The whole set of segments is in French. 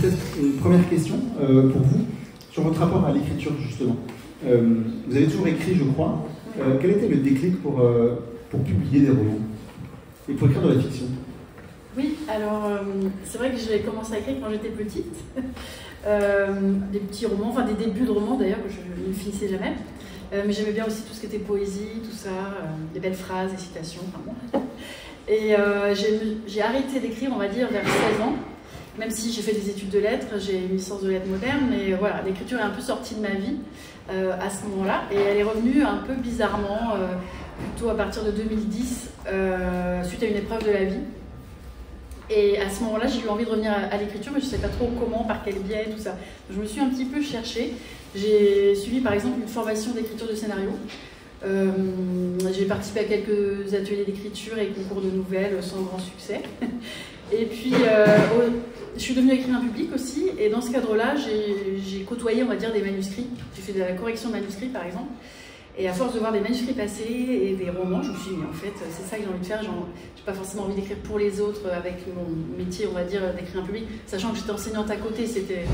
peut-être une première question pour vous, sur votre rapport à l'écriture, justement. Vous avez toujours écrit, je crois. Quel était le déclic pour publier des romans et pour écrire de la fiction? Oui, alors c'est vrai que j'ai commencé à écrire quand j'étais petite. Des petits romans, enfin des débuts de romans d'ailleurs, que je ne finissais jamais. Mais j'aimais bien aussi tout ce qui était poésie, tout ça, des belles phrases, des citations, enfin bon. Et j'ai arrêté d'écrire, on va dire, vers 16 ans. Même si j'ai fait des études de lettres, j'ai une licence de lettres modernes, mais voilà, l'écriture est un peu sortie de ma vie à ce moment-là. Et elle est revenue un peu bizarrement, plutôt à partir de 2010, suite à une épreuve de la vie. Et à ce moment-là, j'ai eu envie de revenir à l'écriture, mais je ne sais pas trop comment, par quel biais, tout ça. Je me suis un petit peu cherchée. J'ai suivi par exemple une formation d'écriture de scénario. J'ai participé à quelques ateliers d'écriture et concours de nouvelles sans grand succès. Et puis, je suis devenue écrivain public aussi. Et dans ce cadre-là, j'ai côtoyé, on va dire, des manuscrits. J'ai fait de la correction de manuscrits, par exemple. Et à force de voir des manuscrits passer et des romans, je me suis dit, mais en fait, c'est ça que j'ai envie de faire. J'ai pas forcément envie d'écrire pour les autres avec mon métier, on va dire, d'écrivain public. Sachant que j'étais enseignante à côté, c'était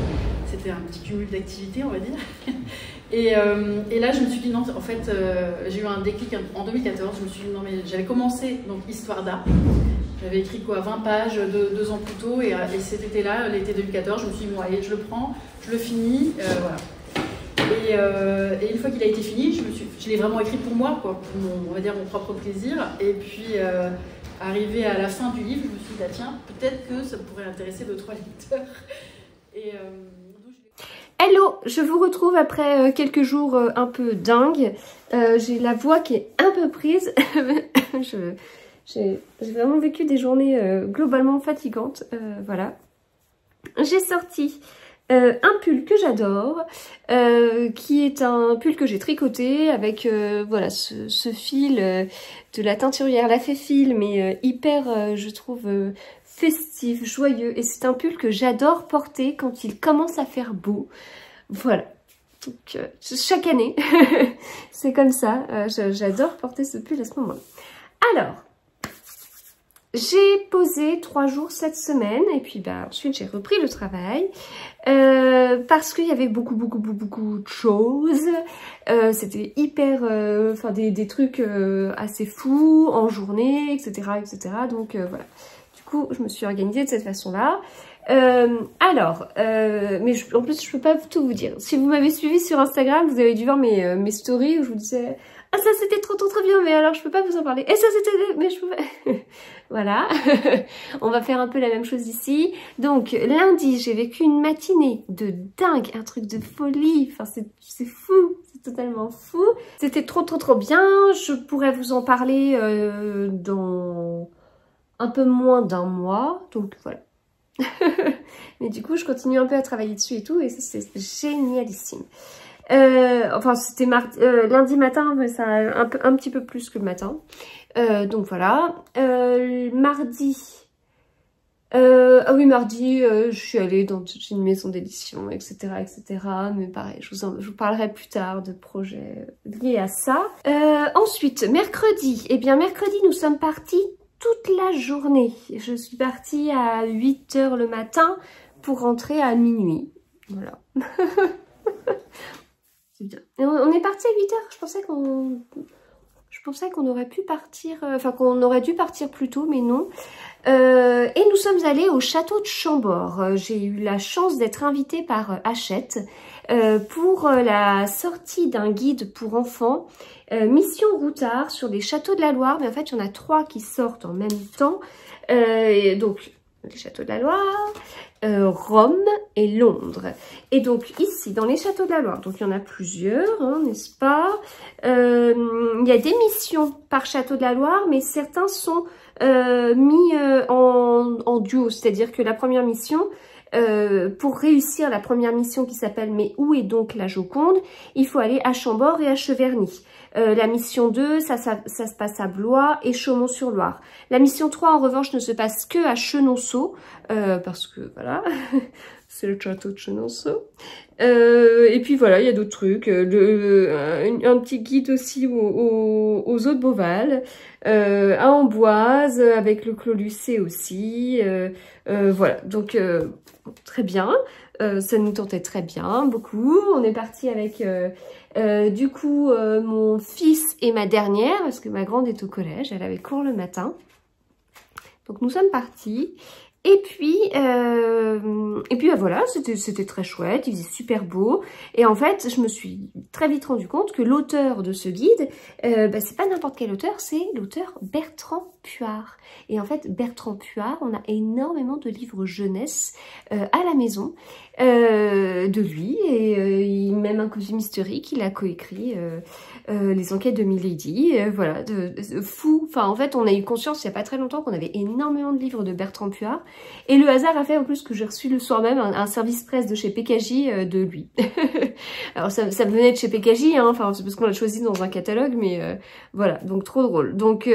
un petit cumul d'activités, on va dire. Et là, je me suis dit, non, en fait, j'ai eu un déclic en 2014. Je me suis dit, non, mais j'avais commencé, donc, Histoire d'art. J'avais écrit quoi, 20 pages 2 ans plus tôt. Et cet été-là, l'été 2014, je me suis dit, bon, allez, je le prends, je le finis, voilà. Et une fois qu'il a été fini, je l'ai vraiment écrit pour moi, quoi, pour on va dire mon propre plaisir. Et puis, arrivé à la fin du livre, je me suis dit, ah, tiens, peut-être que ça pourrait intéresser 2-3 lecteurs. Hello, je vous retrouve après quelques jours un peu dingues. J'ai la voix qui est un peu prise. J'ai vraiment vécu des journées globalement fatigantes. Voilà. J'ai sorti un pull que j'adore, qui est un pull que j'ai tricoté avec voilà ce fil de la teinturière La Fée Fil, mais hyper, je trouve, festif, joyeux. Et c'est un pull que j'adore porter quand il commence à faire beau. Voilà. Donc, chaque année, c'est comme ça. J'adore porter ce pull à ce moment-là. Alors, j'ai posé 3 jours cette semaine et puis bah, ensuite j'ai repris le travail parce qu'il y avait beaucoup de choses. C'était hyper, enfin des trucs assez fous en journée, etc. Donc voilà. Du coup, je me suis organisée de cette façon-là. Alors, mais en plus, je peux pas tout vous dire. Si vous m'avez suivi sur Instagram, vous avez dû voir mes stories où je vous disais « Ah, ça c'était trop bien, mais alors je peux pas vous en parler. Et ça c'était... mais je peux pas... » Voilà. On va faire un peu la même chose ici. Donc, lundi, j'ai vécu une matinée de dingue, un truc de folie. Enfin, c'est fou. C'est totalement fou. C'était trop bien. Je pourrais vous en parler dans un peu moins d'1 mois. Donc, voilà. Mais du coup, je continue un peu à travailler dessus et tout. Et ça, c'est génialissime. Enfin, c'était lundi matin, mais ça un petit peu plus que le matin. Donc voilà. Mardi. Ah oui, mardi, je suis allée dans une maison d'édition, etc. Mais pareil, je vous parlerai plus tard de projets liés à ça. Ensuite, mercredi. Eh bien, mercredi, nous sommes partis toute la journée. Je suis partie à 8 h le matin pour rentrer à minuit. Voilà. C'est bien. Et on est parti à 8 h. Je pensais qu'on aurait pu partir, enfin qu'on aurait dû partir plus tôt, mais non. Et nous sommes allés au château de Chambord. J'ai eu la chance d'être invitée par Hachette pour la sortie d'un guide pour enfants, Mission Routard, sur les châteaux de la Loire. Mais en fait, il y en a 3 qui sortent en même temps. Donc, les châteaux de la Loire, Rome et Londres. Et donc ici, dans les châteaux de la Loire, donc il y en a plusieurs, hein, n'est-ce pas? Il y a des missions par château de la Loire, mais certains sont mis en duo, c'est-à-dire que la première mission, pour réussir la première mission qui s'appelle « Mais où est donc la Joconde ?», il faut aller à Chambord et à Cheverny. La mission 2, ça se passe à Blois et c'est le château de Chenonceau. Et puis voilà, il y a d'autres trucs. Un petit guide aussi aux eaux de Beauval, à Amboise, avec le Clos Lucé aussi. Voilà, donc très bien. Ça nous tentait très bien, beaucoup. On est parti avec du coup mon fils et ma dernière, parce que ma grande est au collège, elle avait cours le matin. Donc nous sommes partis. Et puis voilà, c'était très chouette, il faisait super beau. Et en fait, je me suis très vite rendu compte que l'auteur de ce guide, c'est pas n'importe quel auteur, c'est l'auteur Bertrand Puart. Et en fait, Bertrand Puart, on a énormément de livres jeunesse à la maison de lui. Et même un costume historique, il a coécrit les enquêtes de Milady. Voilà, fou. Enfin, en fait, on a eu conscience il n'y a pas très longtemps qu'on avait énormément de livres de Bertrand Puart. Et le hasard a fait en plus que j'ai reçu le soir même un service presse de chez PKJ de lui. Alors ça venait de chez PKJ, hein, enfin c'est parce qu'on l'a choisi dans un catalogue, mais voilà, donc trop drôle. Donc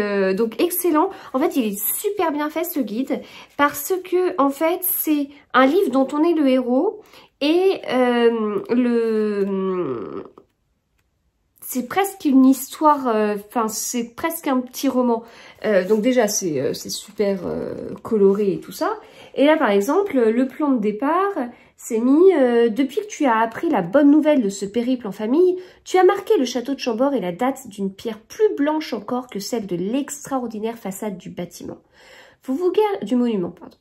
excellent. En fait, il est super bien fait ce guide parce que en fait c'est un livre dont on est le héros et c'est presque une histoire, enfin c'est presque un petit roman. Donc déjà c'est super coloré et tout ça. Et là par exemple, le plan de départ, c'est mis depuis que tu as appris la bonne nouvelle de ce périple en famille, tu as marqué le château de Chambord et la date d'une pierre plus blanche encore que celle de l'extraordinaire façade du bâtiment. Du monument, pardon.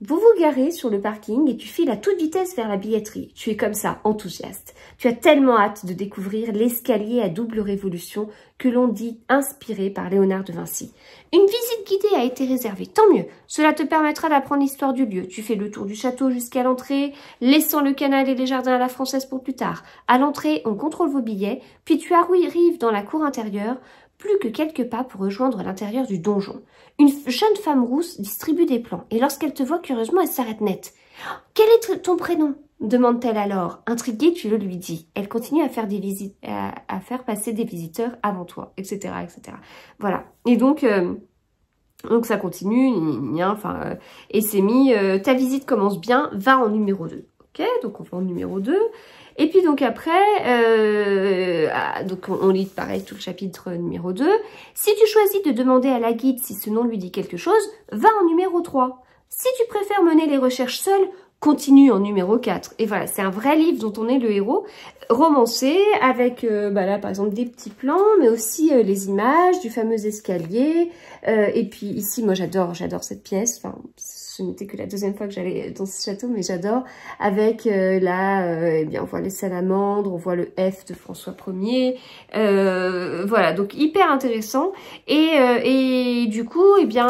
Vous vous garez sur le parking et tu files à toute vitesse vers la billetterie. Tu es comme ça, enthousiaste. Tu as tellement hâte de découvrir l'escalier à double révolution que l'on dit inspiré par Léonard de Vinci. Une visite guidée a été réservée, tant mieux. Cela te permettra d'apprendre l'histoire du lieu. Tu fais le tour du château jusqu'à l'entrée, laissant le canal et les jardins à la française pour plus tard. À l'entrée, on contrôle vos billets, puis tu arrives dans la cour intérieure, plus que quelques pas pour rejoindre l'intérieur du donjon. Une jeune femme rousse distribue des plans, et lorsqu'elle te voit curieusement, elle s'arrête net. « Quel est ton prénom ?» demande-t-elle alors. Intriguée, tu le lui dis. Elle continue à faire à faire passer des visiteurs avant toi, etc., etc. Voilà. Et donc ça continue, enfin, et c'est mis, ta visite commence bien, va en numéro 2. Ok, donc on va en numéro 2. Et puis donc après, donc on lit pareil tout le chapitre numéro 2. Si tu choisis de demander à la guide si ce nom lui dit quelque chose, va en numéro 3. Si tu préfères mener les recherches seul, continue en numéro 4. Et voilà, c'est un vrai livre dont on est le héros, romancé, avec là par exemple des petits plans, mais aussi les images du fameux escalier. Et puis ici, moi j'adore cette pièce, enfin ce n'était que la deuxième fois que j'allais dans ce château, mais j'adore, avec on voit les salamandres, on voit le F de François Ier, voilà, donc hyper intéressant. Et du coup,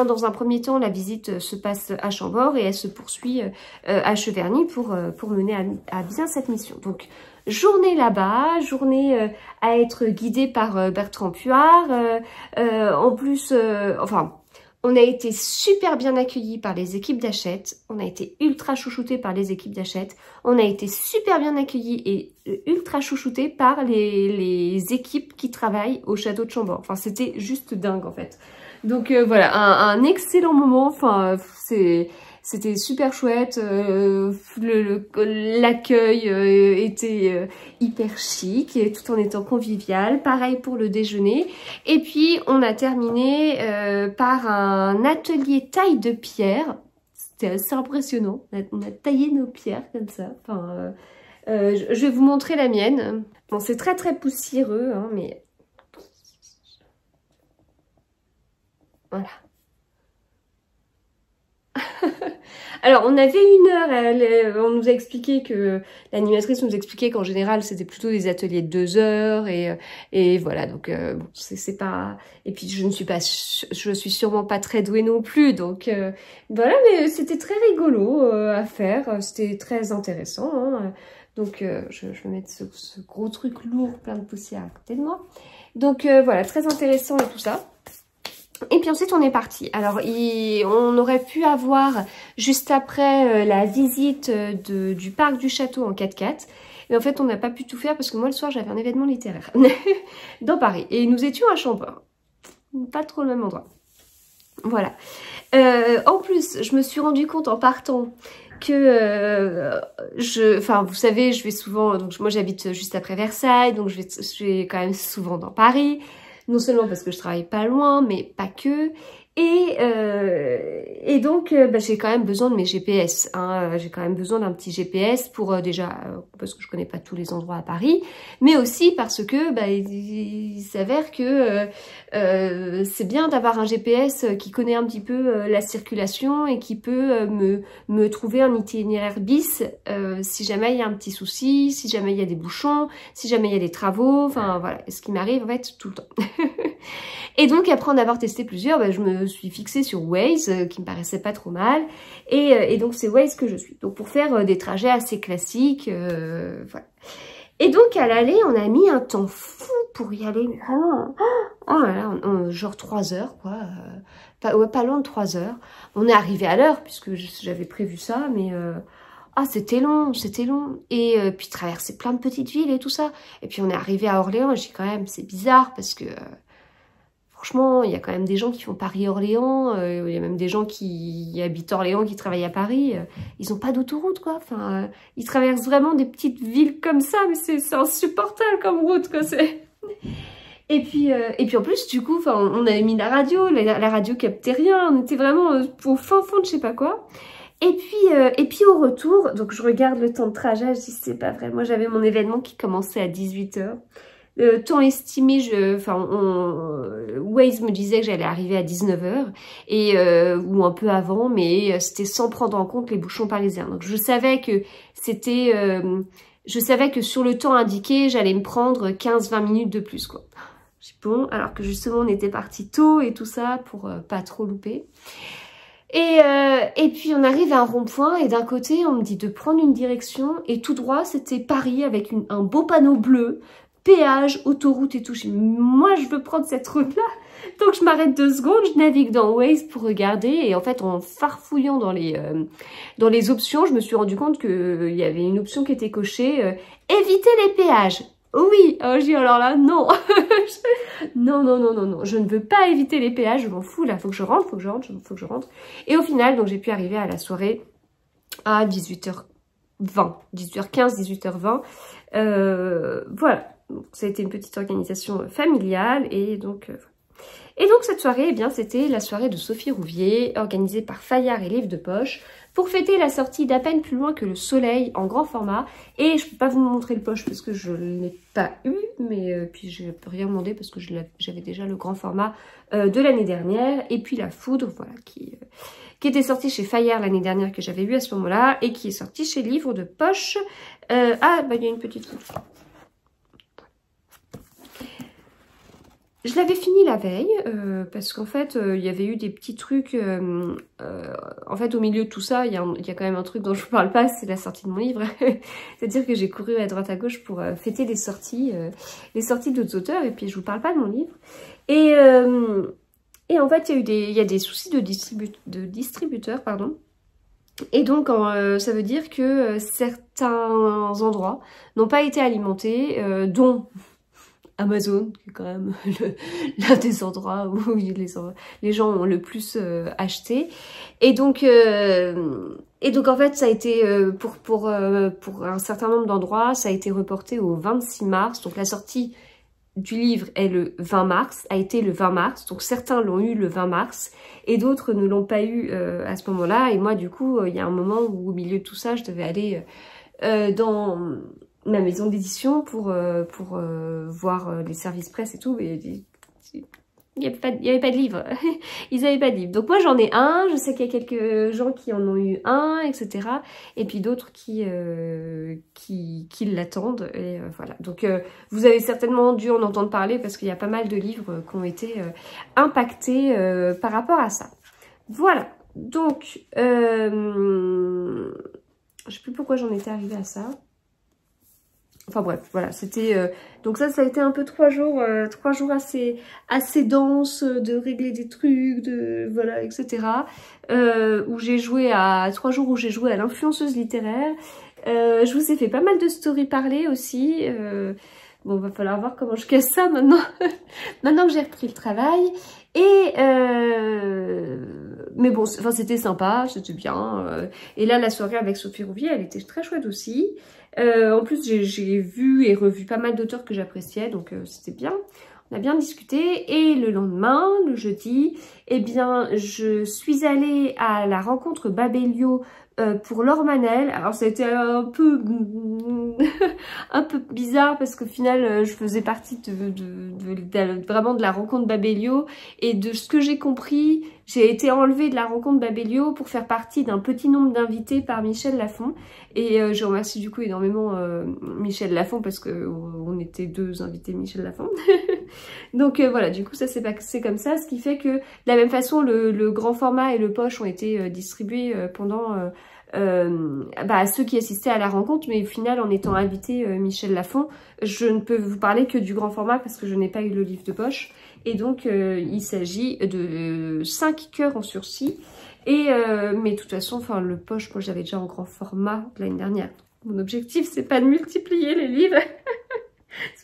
dans un premier temps, la visite se passe à Chambord et elle se poursuit à Cheverny pour mener à bien cette mission. Donc, journée là-bas, journée à être guidée par Bertrand Puart, en plus, on a été super bien accueillis par les équipes d'Hachette, on a été ultra chouchoutés par les équipes d'Hachette, on a été super bien accueillis et ultra chouchoutés par les équipes qui travaillent au château de Chambord. Enfin, c'était juste dingue en fait. Donc voilà, un excellent moment, enfin c'était super chouette, l'accueil était hyper chic et tout en étant convivial, pareil pour le déjeuner. Et puis on a terminé par un atelier taille de pierre, c'était assez impressionnant, on a taillé nos pierres comme ça, enfin, je vais vous montrer la mienne. Bon, c'est très très poussiéreux, hein, mais voilà. Alors, on avait 1 heure, on nous a expliqué que, l'animatrice nous expliquait qu'en général, c'était plutôt des ateliers de 2 heures, et voilà, donc, bon, c'est pas, et puis je suis sûrement pas très douée non plus, donc, voilà, mais c'était très rigolo à faire, c'était très intéressant, hein, donc, je vais mettre ce gros truc lourd, plein de poussière à côté de moi, donc, voilà, très intéressant et tout ça. Et puis ensuite on est parti. Alors on aurait pu avoir juste après la visite du parc du château en 4x4. Mais en fait on n'a pas pu tout faire parce que moi le soir j'avais un événement littéraire dans Paris. Et nous étions à Chambord. Pas trop le même endroit. Voilà. En plus je me suis rendu compte en partant que enfin vous savez, je vais souvent, donc moi j'habite juste après Versailles, donc je vais quand même souvent dans Paris, non seulement parce que je travaille pas loin, mais pas que. Et donc j'ai quand même besoin de mes GPS, hein. J'ai quand même besoin d'un petit GPS pour déjà parce que je connais pas tous les endroits à Paris, mais aussi parce que il s'avère que c'est bien d'avoir un GPS qui connaît un petit peu la circulation et qui peut me trouver un itinéraire bis si jamais il y a un petit souci, si jamais il y a des bouchons, si jamais il y a des travaux, enfin voilà, ce qui m'arrive en fait tout le temps. Et donc après en avoir testé plusieurs, je me suis fixée sur Waze qui me paraissait pas trop mal et donc c'est Waze que je suis. Donc pour faire des trajets assez classiques, voilà. Et donc à l'aller on a mis un temps fou pour y aller, mais vraiment, oh là là, genre 3 heures quoi, pas loin de 3 heures. On est arrivé à l'heure puisque j'avais prévu ça, mais c'était long, c'était long. Et puis traverser plein de petites villes et tout ça. Et puis on est arrivé à Orléans et j'ai dit quand même c'est bizarre parce que franchement, il y a quand même des gens qui font Paris-Orléans, il y a même des gens qui habitent Orléans, qui travaillent à Paris, ils n'ont pas d'autoroute, quoi. Enfin, ils traversent vraiment des petites villes comme ça, mais c'est insupportable comme route, quoi. Et puis en plus, du coup, on avait mis la radio captait rien, on était vraiment au fin fond de je sais pas quoi. Et puis au retour, donc je regarde le temps de trajet, je dis c'est pas vrai, moi j'avais mon événement qui commençait à 18 h. Temps estimé, Waze me disait que j'allais arriver à 19 h ou un peu avant, mais c'était sans prendre en compte les bouchons parisiens. Donc je savais que sur le temps indiqué, j'allais me prendre 15-20 minutes de plus, quoi. J'ai dit bon, alors que justement on était parti tôt et tout ça pour pas trop louper. Et puis on arrive à un rond-point et d'un côté on me dit de prendre une direction et tout droit c'était Paris avec un beau panneau bleu. Péage, autoroute et tout. Moi, je veux prendre cette route-là. Donc, je m'arrête 2 secondes, je navigue dans Waze pour regarder. Et en fait, en farfouillant dans les options, je me suis rendu compte qu'il y avait une option qui était cochée. Éviter les péages. Oui, je dis alors là, non. Non. Je ne veux pas éviter les péages, je m'en fous là. Faut que je rentre. Et au final, donc j'ai pu arriver à la soirée à 18h20. 18h15, 18h20. Voilà. Donc, ça a été une petite organisation familiale et donc cette soirée, eh bien, c'était la soirée de Sophie Rouvier, organisée par Fayard et Livres de Poche, pour fêter la sortie d'À peine plus loin que le soleil en grand format. Et je ne peux pas vous montrer le poche parce que je ne l'ai pas eu, mais puis je ne peux rien demander parce que j'avais déjà le grand format de l'année dernière. Et puis la Foudre, voilà, qui était sortie chez Fayard l'année dernière, que j'avais eu à ce moment-là, et qui est sortie chez Livres de Poche. Il y a une petite Foudre. Je l'avais fini la veille parce qu'en fait il y avait eu des petits trucs, en fait au milieu de tout ça il y a quand même un truc dont je ne parle pas, c'est la sortie de mon livre. C'est-à-dire que j'ai couru à droite à gauche pour fêter les sorties d'autres auteurs et puis je vous parle pas de mon livre. Et en fait il y a des soucis de distributeurs, pardon. Et donc ça veut dire que certains endroits n'ont pas été alimentés, dont Amazon, qui est quand même l'un des endroits où les gens ont le plus acheté. Et donc en fait, ça a été, pour un certain nombre d'endroits, ça a été reporté au 26 mars. Donc la sortie du livre est le 20 mars, a été le 20 mars. Donc certains l'ont eu le 20 mars et d'autres ne l'ont pas eu à ce moment-là. Et moi, du coup, il y a un moment où au milieu de tout ça, je devais aller dans ma maison d'édition pour voir les services presse et tout, mais il n'y avait pas de livre. Ils n'avaient pas de livre. Donc moi j'en ai un, je sais qu'il y a quelques gens qui en ont eu un, etc. Et puis d'autres qui l'attendent. Et voilà. Donc vous avez certainement dû en entendre parler parce qu'il y a pas mal de livres qui ont été impactés par rapport à ça. Voilà. Donc je sais plus pourquoi j'en étais arrivée à ça. Enfin bref, voilà, c'était donc ça a été un peu 3 jours assez denses, de régler des trucs, voilà, etc. Où j'ai joué à 3 jours où j'ai joué à l'influenceuse littéraire. Je vous ai fait pas mal de stories parlées aussi. Bon, va falloir voir comment je casse ça maintenant. Maintenant que j'ai repris le travail. Et mais bon, enfin c'était sympa, c'était bien. Et là, la soirée avec Sophie Rouvier, elle était très chouette aussi. En plus, j'ai vu et revu pas mal d'auteurs que j'appréciais, donc c'était bien. On a bien discuté. Et le lendemain, le jeudi, eh bien, je suis allée à la rencontre Babelio pour Laure Manel. Alors ça a été un peu un peu bizarre parce qu'au final je faisais partie vraiment de la rencontre Babelio, et de ce que j'ai compris, j'ai été enlevée de la rencontre Babelio pour faire partie d'un petit nombre d'invités par Michel Lafon, et je remercie du coup énormément Michel Lafon parce que on était 2 invités Michel Lafon. Donc voilà, du coup ça s'est passé comme ça, ce qui fait que de la même façon le grand format et le poche ont été distribués pendant à ceux qui assistaient à la rencontre, mais au final en étant invité Michel Lafon, je ne peux vous parler que du grand format parce que je n'ai pas eu le livre de poche, et donc il s'agit de 5 cœurs en sursis, et mais de toute façon, enfin le poche, moi j'avais déjà en grand format l'année dernière. Mon objectif c'est pas de multiplier les livres.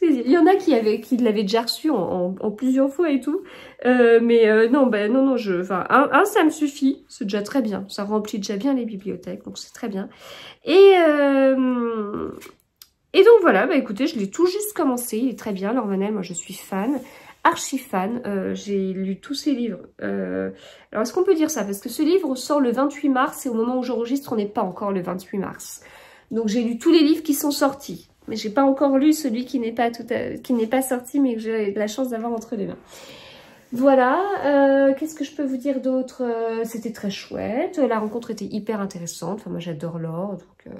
Il y en a qui l'avaient déjà reçu en plusieurs fois et tout. Non, un ça me suffit, c'est déjà très bien. Ça remplit déjà bien les bibliothèques, donc c'est très bien. Et donc voilà, écoutez, je l'ai tout juste commencé, il est très bien, Laure Manel, moi je suis fan, archi fan. J'ai lu tous ses livres. Alors est-ce qu'on peut dire ça? Parce que ce livre sort le 28 mars, et au moment où j'enregistre, on n'est pas encore le 28 mars. Donc j'ai lu tous les livres qui sont sortis. Mais j'ai pas encore lu celui qui n'est pas sorti, mais que j'ai la chance d'avoir entre les mains. Voilà, qu'est-ce que je peux vous dire d'autre? C'était très chouette, la rencontre était hyper intéressante. Enfin, moi j'adore Laure, donc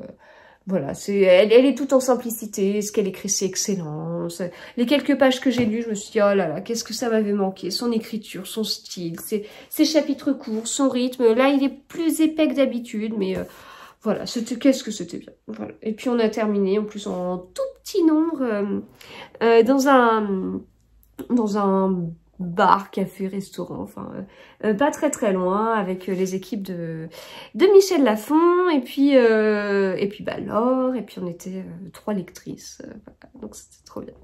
voilà, elle est toute en simplicité, ce qu'elle écrit c'est excellent. Les quelques pages que j'ai lues, je me suis dit, oh là là, qu'est-ce que ça m'avait manqué, son écriture, son style, ses chapitres courts, son rythme. Là il est plus épais que d'habitude, mais... voilà, qu'est-ce que c'était bien. Voilà. Et puis on a terminé en plus en tout petit nombre dans un bar, café, restaurant, enfin pas très loin, avec les équipes de Michel Lafon, et puis Laure, et puis on était 3 lectrices, voilà. Donc c'était trop bien.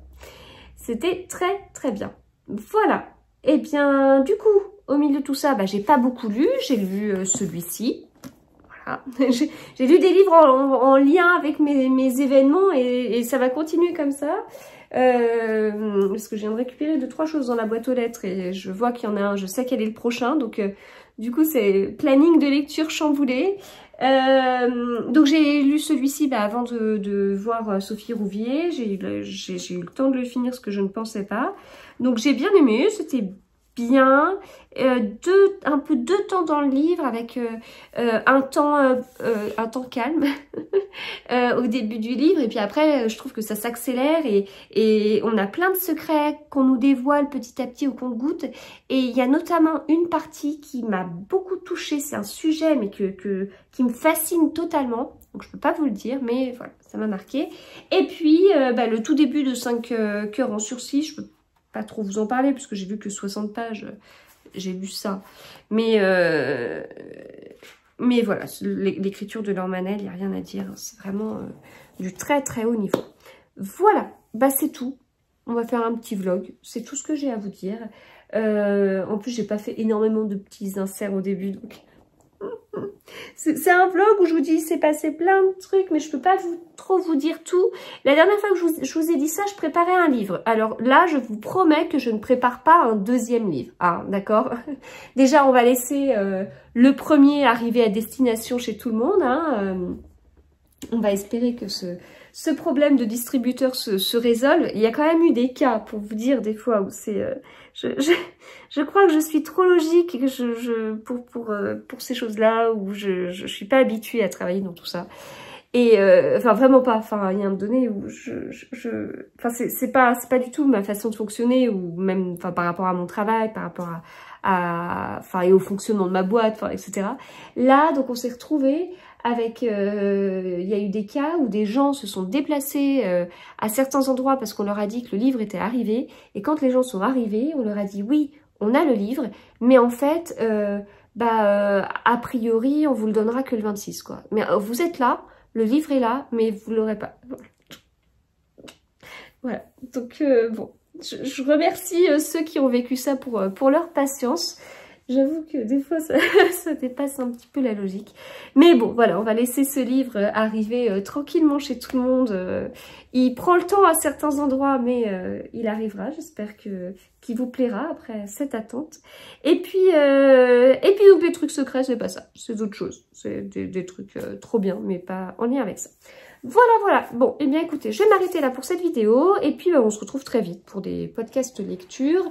C'était très bien. Voilà. Et bien du coup, au milieu de tout ça, j'ai pas beaucoup lu, j'ai lu celui-ci. J'ai lu des livres en lien avec mes événements, et ça va continuer comme ça. Parce que je viens de récupérer 2-3 choses dans la boîte aux lettres, et je vois qu'il y en a un, je sais quel est le prochain, donc du coup c'est planning de lecture chamboulé. Donc j'ai lu celui-ci avant de voir Sophie Rouvier, j'ai eu le temps de le finir, ce que je ne pensais pas. Donc j'ai bien aimé, c'était bien, un peu de temps dans le livre, avec un temps calme au début du livre, et puis après je trouve que ça s'accélère, et on a plein de secrets qu'on nous dévoile petit à petit au compte-gouttes, et il y a notamment une partie qui m'a beaucoup touchée, c'est un sujet mais qui me fascine totalement, donc je peux pas vous le dire, mais voilà, ça m'a marqué. Et puis le tout début de 5 cœurs en sursis, je peux pas trop vous en parler puisque j'ai vu que 60 pages, j'ai lu ça, mais voilà, l'écriture de Laure Manel, il n'y a rien à dire, c'est vraiment du très haut niveau. Voilà, c'est tout, on va faire un petit vlog, c'est tout ce que j'ai à vous dire. En plus j'ai pas fait énormément de petits inserts au début, donc c'est un vlog où je vous dis il s'est passé plein de trucs, mais je peux pas trop vous dire tout. La dernière fois que je vous ai dit ça, je préparais un livre. Alors là, je vous promets que je ne prépare pas un 2e livre. Ah, d'accord. Déjà, on va laisser le premier arriver à destination chez tout le monde. Hein. On va espérer que ce problème de distributeur se résolve. Il y a quand même eu des cas, pour vous dire, des fois où c'est... Je crois que je suis trop logique pour ces choses-là, où je suis pas habituée à travailler dans tout ça. Et enfin vraiment pas. Enfin il y a un moment donné où enfin c'est pas du tout ma façon de fonctionner, ou même par rapport à mon travail, par rapport et au fonctionnement de ma boîte, etc. Là donc on s'est retrouvés avec, il y a eu des cas où des gens se sont déplacés à certains endroits parce qu'on leur a dit que le livre était arrivé, et quand les gens sont arrivés, on leur a dit oui, on a le livre, mais en fait, a priori, on vous le donnera que le 26, quoi. Mais vous êtes là, le livre est là, mais vous l'aurez pas. Voilà, donc bon, je remercie ceux qui ont vécu ça pour leur patience. J'avoue que des fois, ça dépasse un petit peu la logique. Mais bon, voilà, on va laisser ce livre arriver tranquillement chez tout le monde. Il prend le temps à certains endroits, mais il arrivera. J'espère qu'il vous plaira après cette attente. Et puis donc, les trucs secrets, c'est pas ça. C'est d'autres choses. C'est des trucs trop bien, mais pas en lien avec ça. Voilà. Bon, eh bien écoutez, je vais m'arrêter là pour cette vidéo. Et puis, on se retrouve très vite pour des podcasts lecture.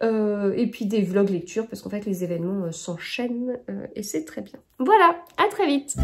Et puis des vlogs lecture, parce qu'en fait, les événements s'enchaînent. Et c'est très bien. Voilà, à très vite.